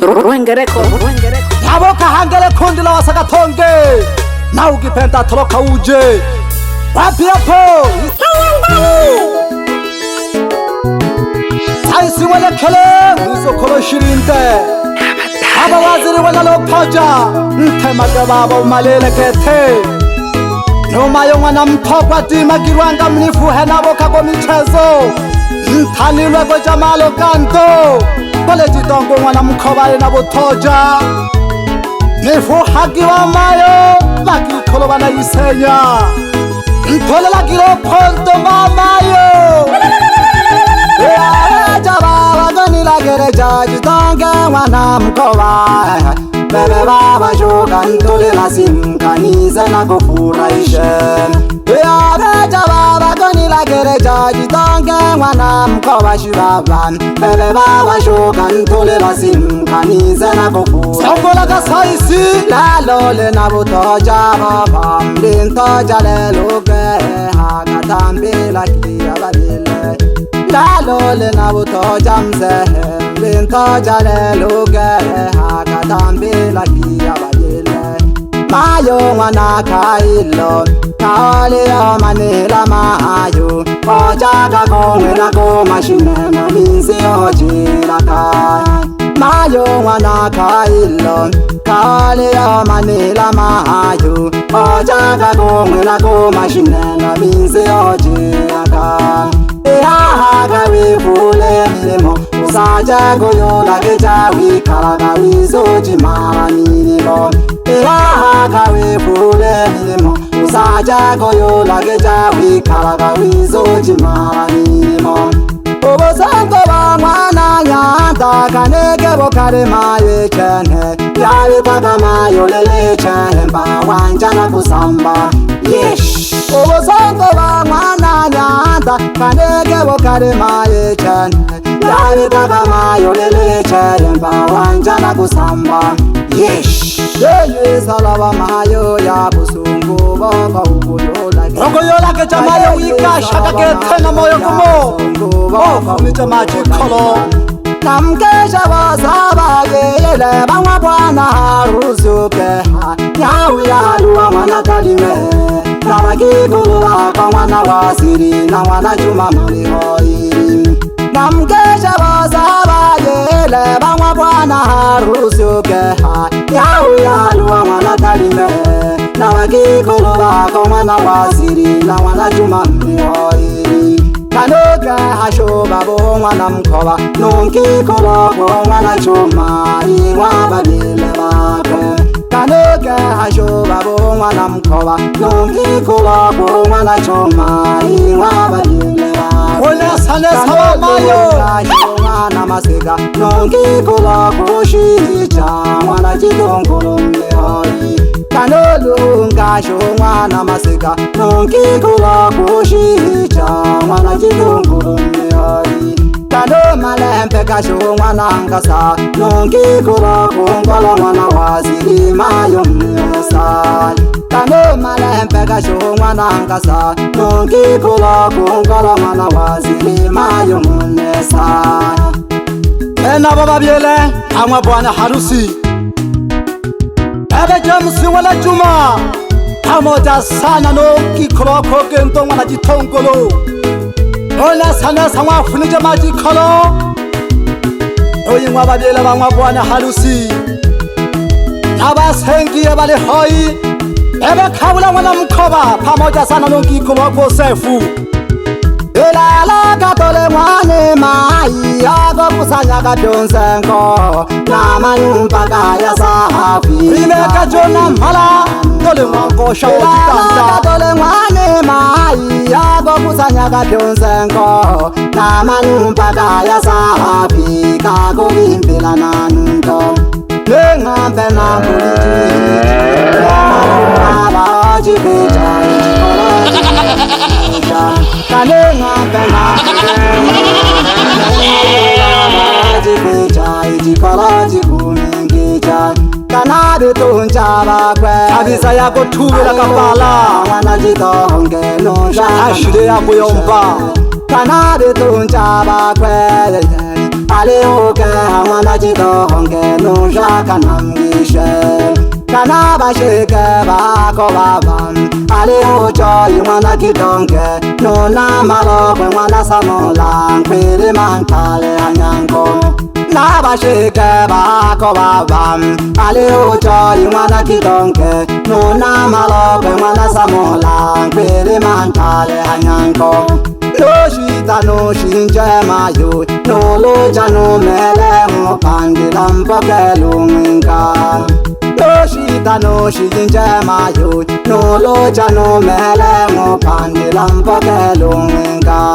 Rwengereko Yaboka hangele kundi la wasakatonge na ukipenda toroka uje wapi hapo Saisi welekele Mwisokolo shirinte Aba waziri walalopoja Ntemaga baba umalele kete Numa yongwa na mtokwa dima girwanga mnifu henaboka kwa michezo Ntanilwe kwa jamalo kanto Kole jidongo mwana mkobale na butoja Nifu hagi wa mayo Laki ukolo wana isenya Ntole laki lo ponto mamayo Reja baba gani la gereja Jidongo mwana mkobale Bebe baba shoka ntole la simkanize na kufurahishe Reja baba gani la gereja Jidongo mwana mkoba shibaba Bebe baba shoka ntole la simkanize na kufurahishe Songola ka saisi Lalole na butoja baba Mbintoja leluke Hagatambi la kia badile Lalole na butoja mzehe Mbintoja leluke Hagatambi la kia badile Mayo mwana kailo Kaoli ya manila mayo Ojaga kongwe na komashine na minzi ojira kai Mayo mwana kailo Kaoli ya manila mayo Ojaga kongwe na komashine na minzi ojira kai Ihaga wifule milimo Usaje goyola gejawi Kalaga wizoji mara milimo Ihaga wifule milimo Usaje goyola gejawi Kalaga wizoji mara milimo Obo santo ba mwana nyanda Kanege bokare maye chene Yawe taga mayo lele chene Mba wanjana kusamba Yesh Obo santo ba mwana nyanda Kanege bokare maye chene Yawe taga mayo lele chene Mba wanjana kusamba Yesh Yeye salaba mayo ya busungu Boko ukoyola Boko yola ke chamayo wika Shaka ke tena moyo kumo Boko micha maji kolo Namkesha wasaba yele Bangwa bwana haruzuke Nyawi ya haluwa mwana kalime Nama kikuluwa kwa mwana wasiri Na mwana chuma malihoiri Namkesha wasaba yele Bangwa bwana haruzuke Nyawi ya haluwa mwana kalime Nama kikuluwa kwa mwana wasiri Na mwana chuma malihoiri Kanoga hasho babo mwana mkoba Nunki koloko mwana chuma Iwa babile bako Kanoga hasho babo mwana mkoba Nunki koloko mwana chuma Iwa babile bako Ola sane sawa mayo Hasho mwana masega Nunki koloko shicha Mwana jidongolo mlehoi Kanolunga sho mwana masega Nunki koloko shicha Mwana jidongolo mlehoi Kano malempe kasho mwana ngasa Nunki koloko ngolo mwana waziri mayo mlesa Kano malempe kasho mwana ngasa Nunki koloko ngolo mwana waziri mayo mlesa Ena baba biele Amwa bwana harusi Ebe jamusi wala juma Pamoja sana Nunki koloko gento mwana jitongolo Ola sana sama funija maji kolo Oyi mwabadela ba mwabwana halusi Naba sengi ebale hoi Ebe kabula wana mkoba Pamoja sana nungi kuloko sefu Ilala katole mwane mai Yago kusanya kabyonsenko Nama nyumpaka ya sahafi Rimeka jona mhala Dole mwanko shawo jitanda Ilala katole mwane mai Yago kusanya kabyonsenko Nama nyumpaka ya sahafi Kako gimpila na nunto Nengampe na kuliti Nama ojibija Kanenga pena Ijikola jikuningija Kanade tunjaba kwe Kabisa yako tuwela kapala Wana jitonge nusha Ashide yako yomba Kanade tunjaba kwe aliuke mwana chitonge nushaka namgishe kana bashike bako baba aliucho mwana kitonge nuna malokwe mwana samola nkwili mankale anyanko nabashike bako baba aliucho mwana kitonge nuna malokwe mwana samola nkwili mankale anyanko Noshita no shinje mayo no loja no mele mo pandila mpoke luminga Noshita no shinje mayo no loja no mele mo pandila mpoke luminga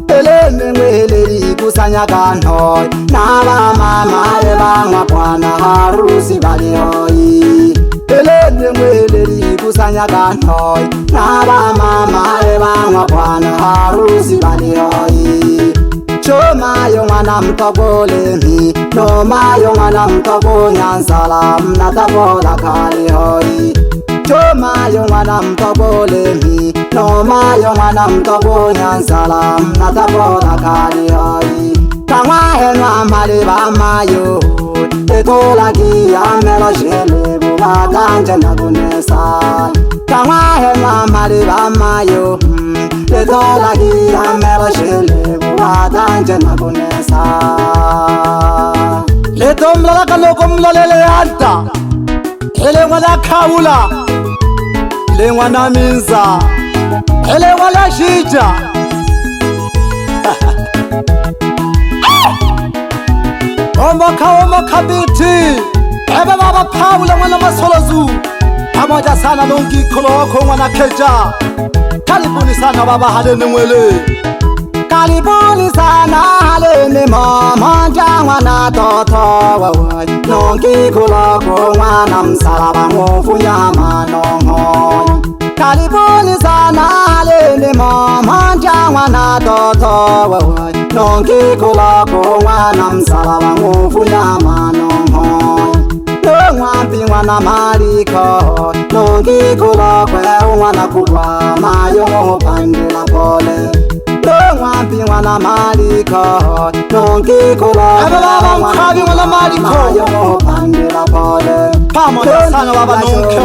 Elene mwele kusanya kanhoy Naba mama eba ngapwana harusi bali hoi Elene mwele kusanya kanhoy Naba mama eba ngapwana harusi bali hoi Choma yo mwana mtobole mi Noma yo mwana mtobo nyansala mnatabola kali hoi Choma yo mwana mtobole mi Noma yo mwana mtobo nyansala mnatabola kali hoi Kama henwa maliba mayo Etola kia melo shele bubatanje na gunesa Kama henwa maliba mayo Etola kia melo shele bubatanje na gunesa Leto mlala kaloko mlolele anta Ele wala kaula Ele wana minza Ele wala shija Omoka biti Ebe baba Paula mwana masolozu Pamoja sana longi koloko mwana keja Karibuni sana baba haleni mwele Karibuni sana haleni mmoja mwana toto wawai Longi koloko mwana msalaba ngofu nyama nongo Karibuni sana haleni mmoja mwana toto wawai Longi koloko mwana msalaba ngofu nyama nongo Nongwampi mwana maliko Longi koloko mwana kubwa mayo pandila pole Nongwampi mwana maliko Longi koloko mwana mayo pandila pole Pamoja sana baba nonke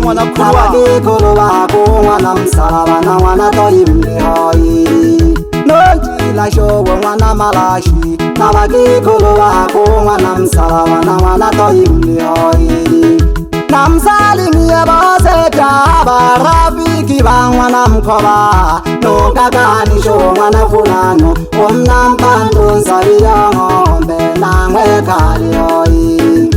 mwana kubwa Nabagi koloko mwana msalaba na mwana toimli hoi Nonjila showo mwana malashi Nabagi koloko mwana msalaba na mwana toimli hoi Namsalimie bose jaba rafiki ba mwana mkoba Nokakanisho mwana fulano Omnampandu nsabiyo ngombe nangwe kali hoi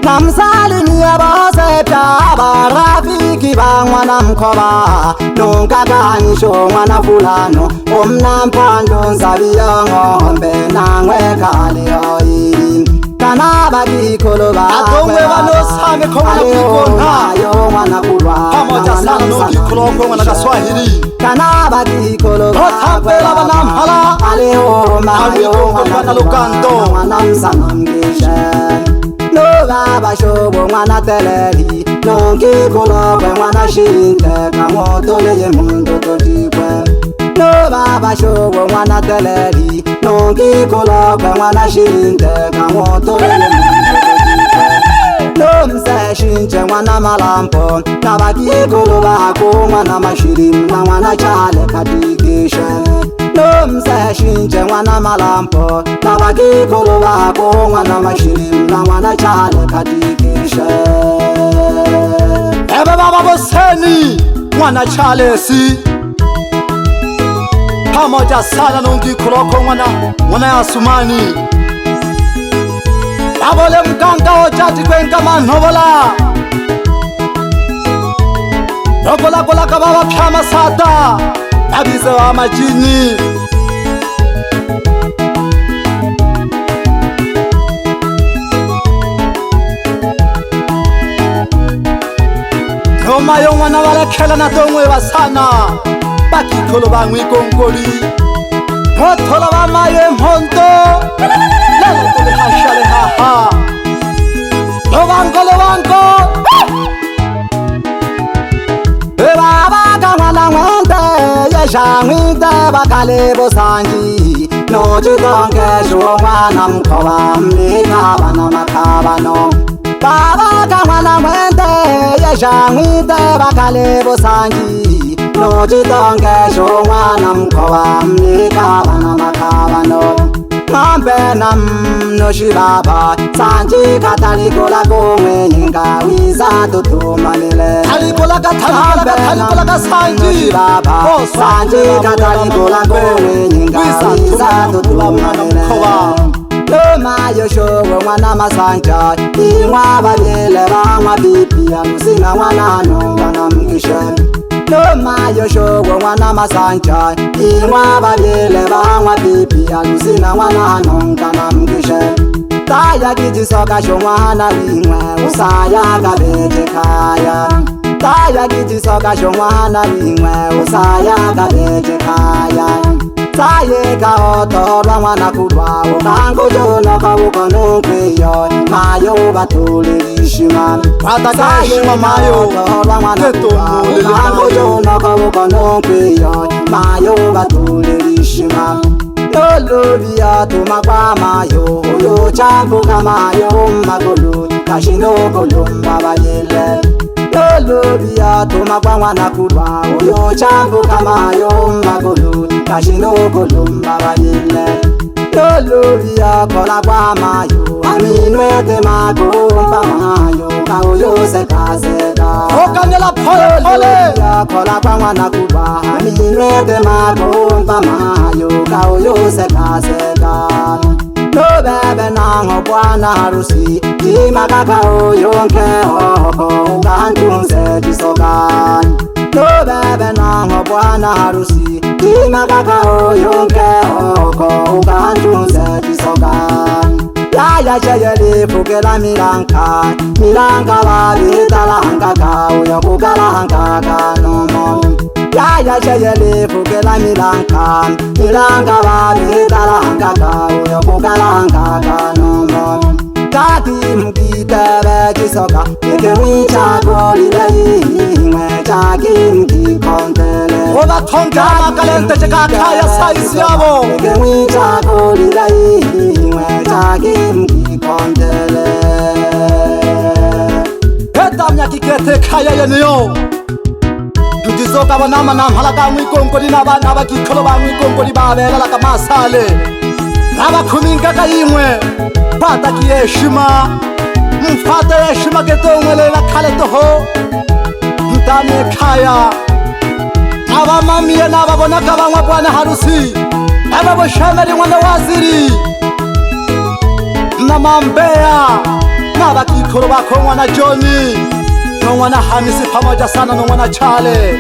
Namsalimie bose jaba rafiki ba mwana mkoba Nokakanisho mwana fulano Omnampandu nsabiyo ngombe nangwe kali hoi Kana bagi koloba Atongwe wanosame kwa mwana kikona Ayo mwana kulwa Pamoja sana noki koloko mwana kaswahili Kana bagi koloba Otampela wana mpala Aleo mayo mwana lukanto Mwana msanangishe No baba shobo mwana teleri Nongi koloko mwana shirinte Kamoto leye mundo tojikwe No baba shobo mwana teleri Nongi koloko mwana shirinte Kamoto leye mundo tojikwe No mse shinche mwana malampo Nabagi koloba hako mwana mashirim Na mwana chale katikishe No mse shinche mwana malampo Nabagi koloba hako mwana mashirim Na mwana chale katikishe Ebe baba boseni mwana chale si Pamoja sana nongi koloko mwana ya sumani Abole mkanga ojati kwenka manhobola Rokola kola kababa pyama sata Nabize wa majini Noma yo mwana wale kela na tongwe wa sana Baki kolo bangwi kongoli Hotola wa maye mhondo Lelo tole hashale haha Lovango Eba baka mwana mwende Yesha mwinde bakale bosanji nochitonge shomwana mkova mlikabano makabano baba kamwana mwende yesha mwite bakale busangi nochitonge shomwana mkova mlikabano makabano Mambenam no shiraba sanji katalikola kome nyinga wiza tutumanile talikola ka sanji katalikola kome nyinga wiza tutumanile Loma yosho mwana masanja Iwa babele bangwa bipi Amusina wana nongana mkishen Loma yosho mwana masanja Iwa babele bangwa bipi Amusina wana nongana mkishen Taya kijisoka shomwana wingwe Usaya gabeje kaya Taya kijisoka shomwana wingwe Usaya gabeje kaya Saye ka otorwa mwana kudwa Ukango jono ka ukono kweyo Mayo batule lishima Saye ka otorwa mwana kudwa Ukango jono ka ukono kweyo Mayo batule lishima Lolo biya tumakwa mayo Oyo changu kamayo magulu Kashino kolumba bayele Lolo biya tumakwa mwana kudwa Oyo changu kamayo magulu Kashino kolumba bayile Lolo biya kola kwa mayo Aminwete magumba mayo Kauyo seka seka Okanyela pole pole biya kola kwa mwana kudwa Aminwete magumba mayo Kauyo seka seka No bebe nango bwana harusi Jima kakao yonke hoko Ukantunze jisokan No bebe nango bwana harusi Jima kakao yonke hoko Ukantunze jisokan Yaya cheyeli fukela milanka Milanka babitala hankaka Uyo kukala hankaka nomo Yaya cheyeli fukela milanka Milanka babitala hankaka Uyo kukala hankaka nomo Kati mkitebe jisoka Eke wicha kolile ingwe Chaki mkikontele Oda tonga makalente cheka kaya saisi yabo Eke wicha kolile ingwe Chaki mkikontele Eta mnyakikete kaya yeneyo Ndujizoka banama na mhalaka mwikongoli na bana bakikolo ba mwikongoli babela laka masale Naba kuminga kaimwe Pata kiyeshima Mfata yeshima geto mwele na kale toho Mtane kaya Aba mamiye na babona kabangwa bwana harusi Aba boshameli mwana waziri Na Mbeya Na bakikolo bako mwana Johnny No mwana Hamisi pamoja sana no mwana Chale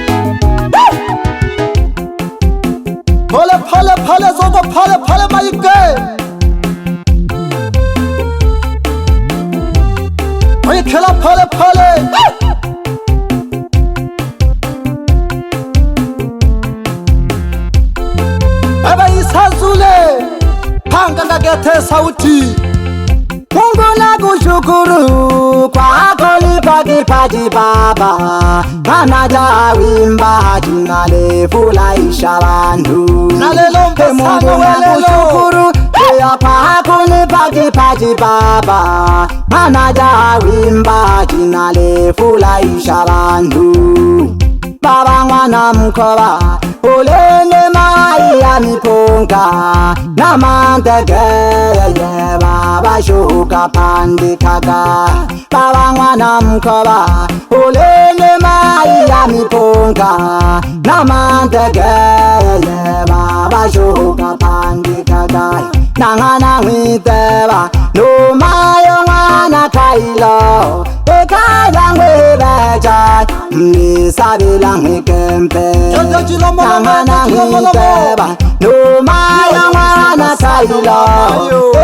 Pole pole pole zogo pole pole maike Kila pole pole Eba isazule Panga ngagete sauti Mungu nakushukuru Kwako nipaki paji baba Mana jawimba jina lefurahisha bantu Nalelo mpesano welelo Kwa kwako nipaki paji baba Mana jawimba jina lefurahisha bantu Baba mwana mkoba Ulende mai ya mipunga Na mantegeye Baba shuka pandikaga Baba mwana mkoba Ulende mai ya mipunga Na mantegeye Baba shuka pandikaga Nangana mwiteba Numayo mwana kailo Ekaya ngwebeja Mnisabila ngwekempe Nangana mwiteba Numayo mwana kailo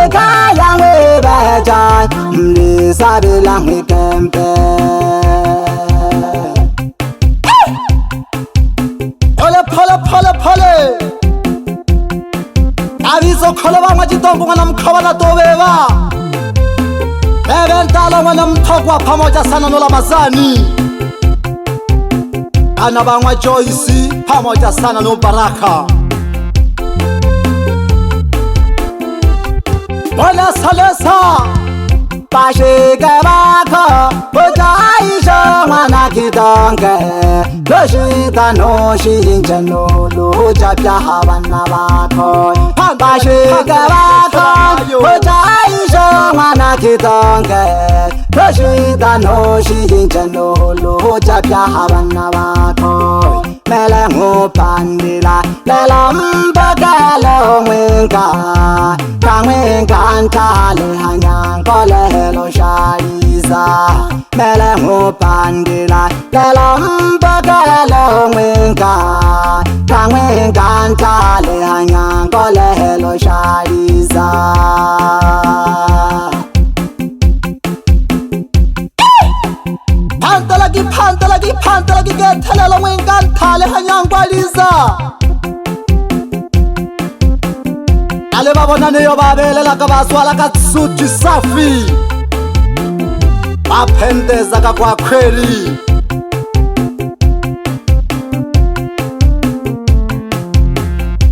Ekaya ngwebeja Mnisabila ngwekempe Pole pole pole pole Aviso koloba majitongo mwana mkawa na tobeba Bebe ntalo mwana mtogwa pamoja sana nola mazani Ana bangwa Joyce pamoja sana no Baraka Bona salesa Bashike bakho Ujayisho mwana kitonke Loshita noshinje noluchapya abana bakho Bashike bakho Ujayisho mwana kitonke Loshita noshinje noluchapya abana bakho Mele ngupandila Lela mbakelo mwenka Kamwenka ntale hanyangole Hello Shaliza Mele ngupandila Lela mbakelo mwenka Kamwenka ntale hanyangole Hello Shaliza Pantalagi Gethelelo mwenka ntale hanyangwaliza Ale babona neyo babelela ka baswala ka tsuti safi Baphendeza ka kwa khweli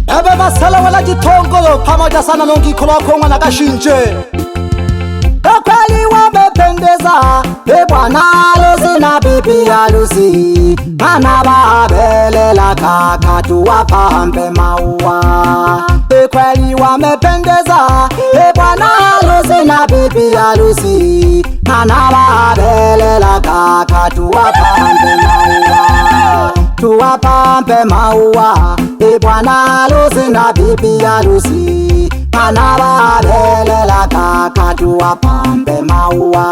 Ebe basela wala jithongolo pamoja sana nongi khulokho ngwana ka shinje Ekweli wa bephendeza ebwana losina bibi alusi Mana babelela kakatu wapambe maua Ekweli wa mependeza ebwana losina bibi alusi Mana babelela kakatu wapambe maua Tuwapambe maua ebwana losina bibi alusi Mana babelela kakatu wapambe maua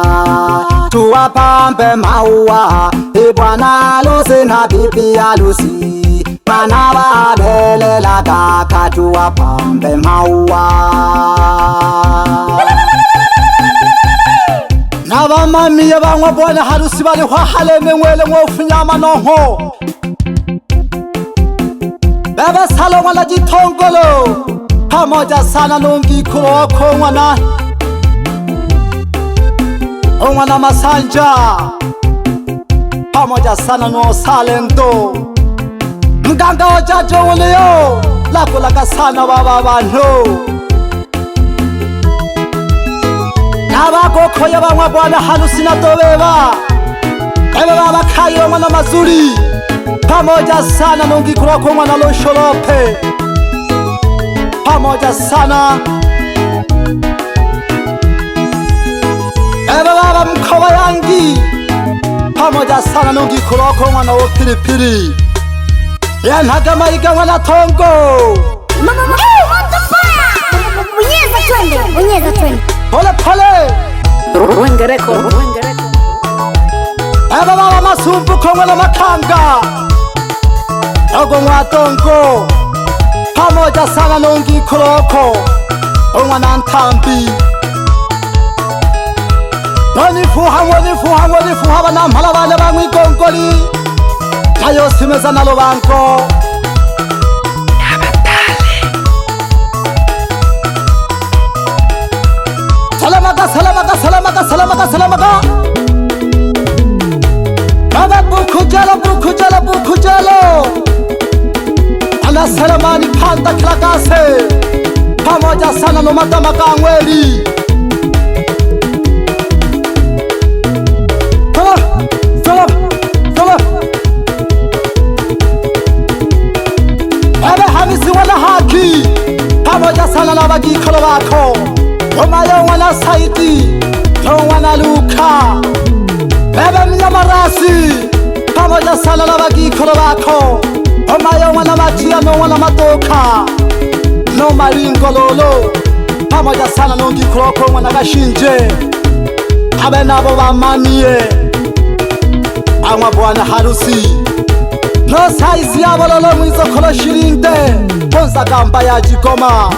Tuwapambe maua ebwana losina bibi alusi Mana babelela kakatu wapambe maua Naba mami yabangwa bona harusi bali kwa hale mengwele ngofunyama noho Bebe salo wala jithongolo Pamoja sana nongi khulokho ngwana Ongwana masanja Pamoja sana no salento Mganga ojaje uleyo Lako laka sana baba bantu Nabako khoya bangwa bwana halusi na tobeba Ebe baba khayo ngwana mazuri Pamoja sana nongi khulokho ngwana lo sholope Pamoja sana Ebe baba mkhoba yangi Pamoja sana nongi khulokho ngwana wo pilipili Yanhaga maiga ngwana thongo Hey, what the fire? Bonyeza twende Pole pole Wenge record Ebe baba masumbu khongwana makanga Ogo ngwatongo Pamoja sana nongi khulokho Ongwana nthambi Wonifuha bana mhala bale bangwikonkoli Ayo simeza nalo banko Salamaka Baba bukhujalo Ala salamani phanda klakase Pamoja sana no matama kangweli Salam Ebe hamisi wala haki Pamoja sana na bagikholo bakho Omayo wana saiti No wana luka Ebe mnyamarasi Pamoja sana na bagikholo bakho Omayo wana matia no wana matoka No maringo lolo Pamoja sana nongi khulokho wana kashinje Abe nabo bamaniye Angwa bwana harusi No size yabo lolo mwizo kholo shirinde Bonza gamba ya jikoma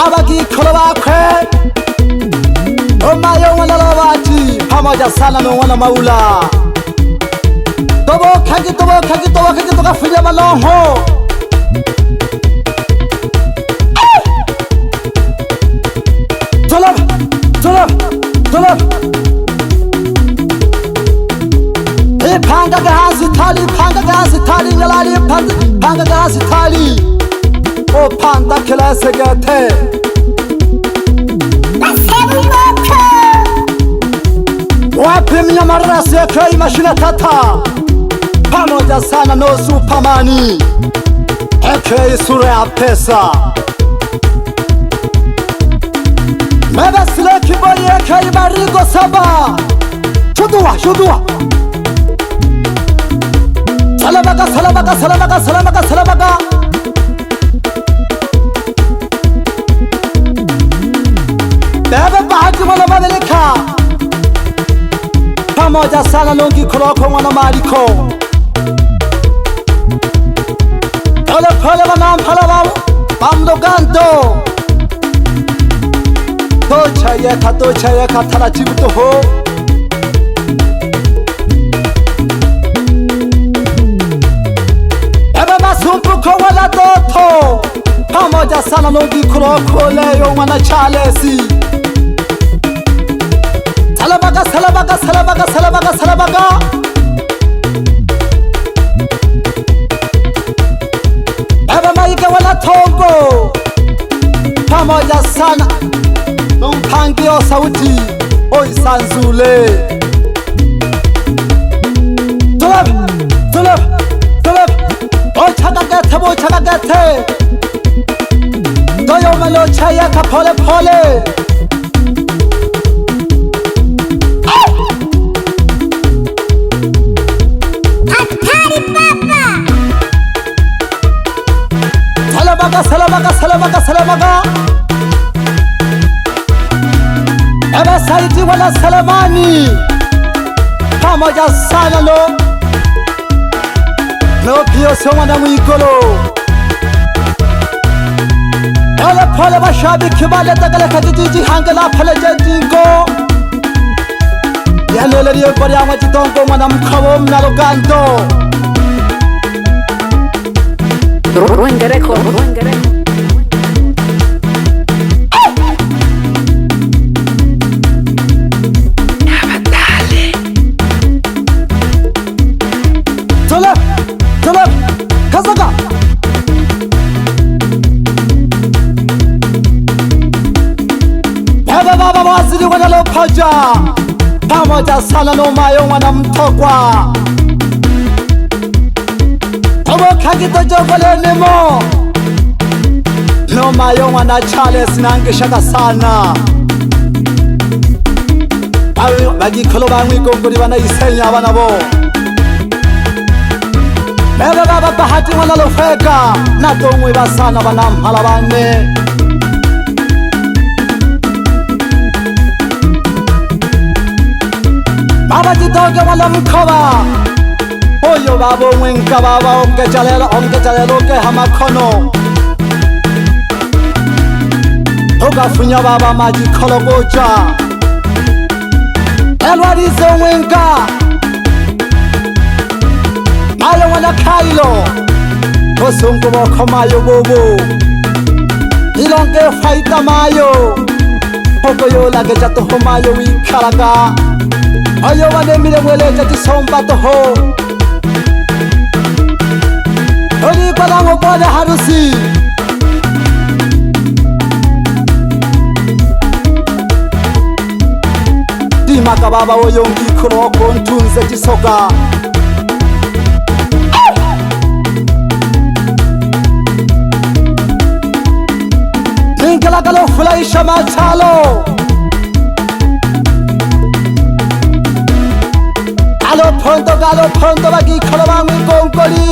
Abagikholo bakhe Omayo wana lobati Pamoja sana no wana maula Tobo kagi toka finya malongo Tolop Panga gasi tali Nyalali panga gasi tali O panda kila segate Wapi mnyamarasi Ekei mashine tata pamoja sana no Supermani Ekei sura ya pesa Mebesile kiboli Ekei barigo saba Shudua Salabaga Bebe bahati mwana mameleka pamoja sana longi kuroko mwana maliko Pole wanampala wamdoganto Tochayeka taratibu toho Ebe masumbuko wala toto pamoja sana longi kuroko leyo mwana Charlesi Salabaga Ebe maike wala tongo pamoja sana Numpangio sauti Oi sanzule Tulab Bochagagete Doyo melo chayeka pole Salabaga Ebe Saidi wala Salamani pamoja sana no pio mwana mwikolo pole mashabiki bale dagala kadiji hangala pale jadingo Yalele liye bari amajitongo mwana mkawo mnaloganto Wengereko Tulab Kazaga Baba waziri wanalo paja pamoja sana no mayo wana mtokwa Obo kagito jogole nemo no mayo wana Charles nangeshaka sana Awe bagikolo bamwe gongori banayisenya abana bo Baba bahati wanalo feka na tomwe basana banampala bane Baba jitoge wala mkoba Oyo babo mwenka baba onge jalelo ke hamakono Ogafunya baba maji kologoja Elwarize mwenka Mayo wana Kailo Kosungu boko mayo bobo Ilonge faita mayo Poko yo lage jato ho mayo wikaraga Ayo wane mire mwele jati somba toho Oli kwa lango bode harusi Dimaka baba oyongi kuroko ntunze jisoga Ningalagalo fulaisha machalo Galo pondo bagi kolobangu ngongoli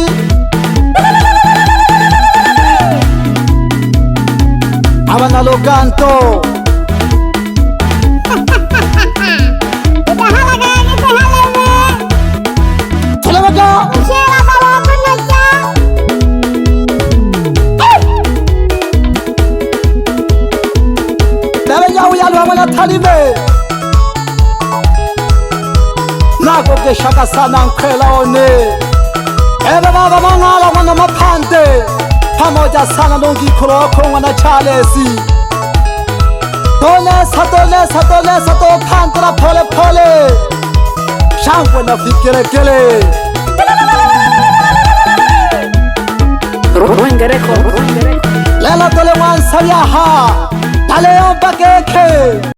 Abana loganto Salabaga Debe yawu yalu amana talime Nago geshaka sana nkwela one Ebe baba mangala wana mapande pamoja sana longi kuroko wana Charlesi Dolesa to pantala pole Shangwe na fikirekele Wengereko Lela dole wansa yaha Dale yon bageke